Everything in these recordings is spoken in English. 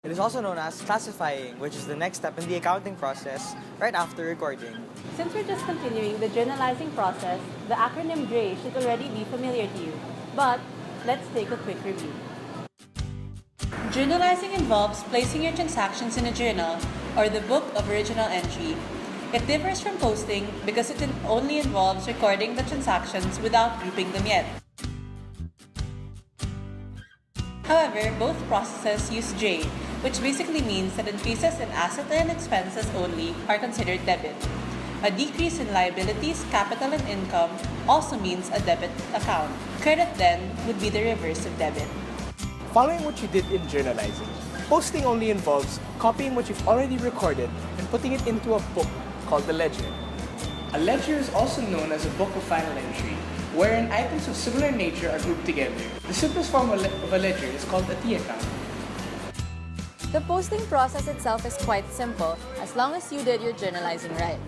It is also known as classifying, which is the next step in the accounting process right after recording. Since we're just continuing the journalizing process, the acronym J should already be familiar to you. But let's take a quick review. Journalizing involves placing your transactions in a journal or the book of original entry. It differs from posting because it only involves recording the transactions without grouping them yet. However, both processes use J, which basically means that increases in assets and expenses only are considered debit. A decrease in liabilities, capital, and income also means a debit account. Credit then would be the reverse of debit. Following what you did in journalizing, posting only involves copying what you've already recorded and putting it into a book called the ledger. A ledger is also known as a book of final entry, wherein items of similar nature are grouped together. The simplest form of a ledger is called a T account. The posting process itself is quite simple as long as you did your journalizing right.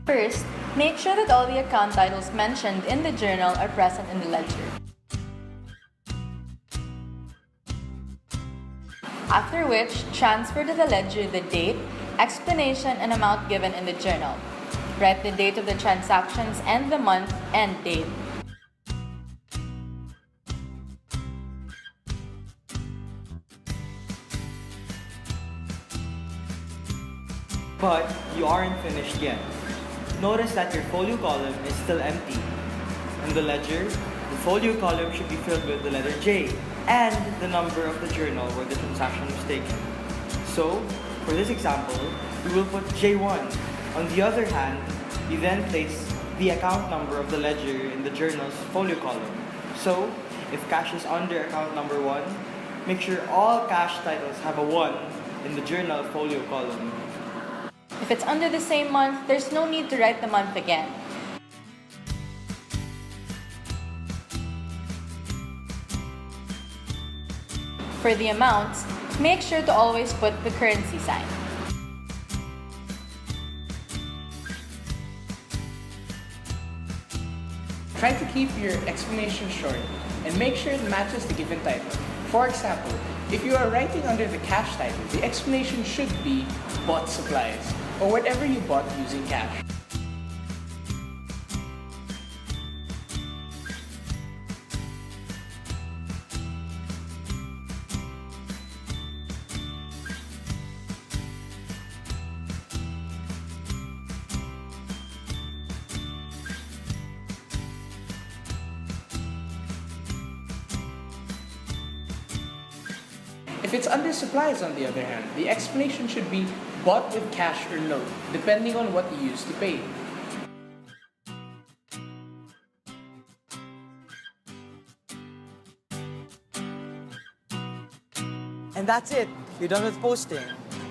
First, make sure that all the account titles mentioned in the journal are present in the ledger. After which, transfer to the ledger the date, explanation, and amount given in the journal. Write the date of the transactions and the month and date. But you aren't finished yet. Notice that your folio column is still empty. In the ledger, the folio column should be filled with the letter J and the number of the journal where the transaction was taken. So, for this example, we will put J1. On the other hand, you then place the account number of the ledger in the journal's folio column. So, if cash is under account number 1, make sure all cash titles have a 1 in the journal folio column. If it's under the same month, there's no need to write the month again. For the amounts, make sure to always put the currency sign. Try to keep your explanation short and make sure it matches the given title. For example, if you are writing under the cash title, the explanation should be bought supplies or whatever you bought using cash. If it's under supplies, on the other hand, the explanation should be bought with cash or note, depending on what you use to pay. And that's it. You're done with posting.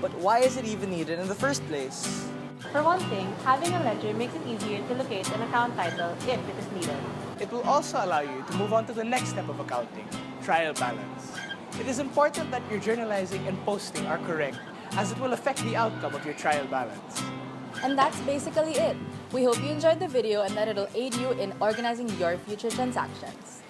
But why is it even needed in the first place? For one thing, having a ledger makes it easier to locate an account title if it is needed. It will also allow you to move on to the next step of accounting, trial balance. It is important that your journalizing and posting are correct as it will affect the outcome of your trial balance. And that's basically it. We hope you enjoyed the video and that it'll aid you in organizing your future transactions.